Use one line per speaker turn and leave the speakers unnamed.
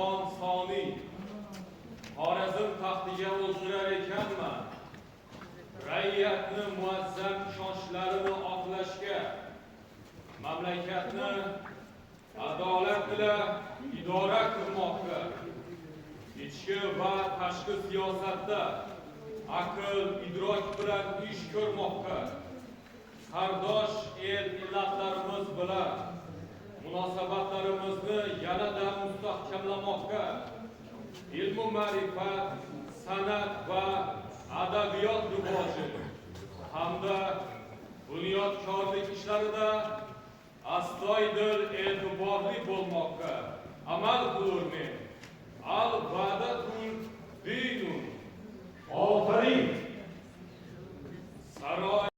jahon soniy Xorazm taxtiga o'zdirar ekanman. Ra'iyatni muazzam ishonchlarini oqlashga, mamlakatni adolat bilan idora qilmoqqa, ichki va tashqi siyosatda aql, idrok bilan ish ko'rmoqqa, qardosh el millatlarimiz bilan munosabatlarimizni yanada mustahkamlamoqqa, ilmu ma'rifat, san'at va adabiyot rivoji hamda bunyodkorlik ishlarida astoydil e'tiborli bo'lmoqqa amal qilurmen. Al va'datul dinun. Ofarin. Saroy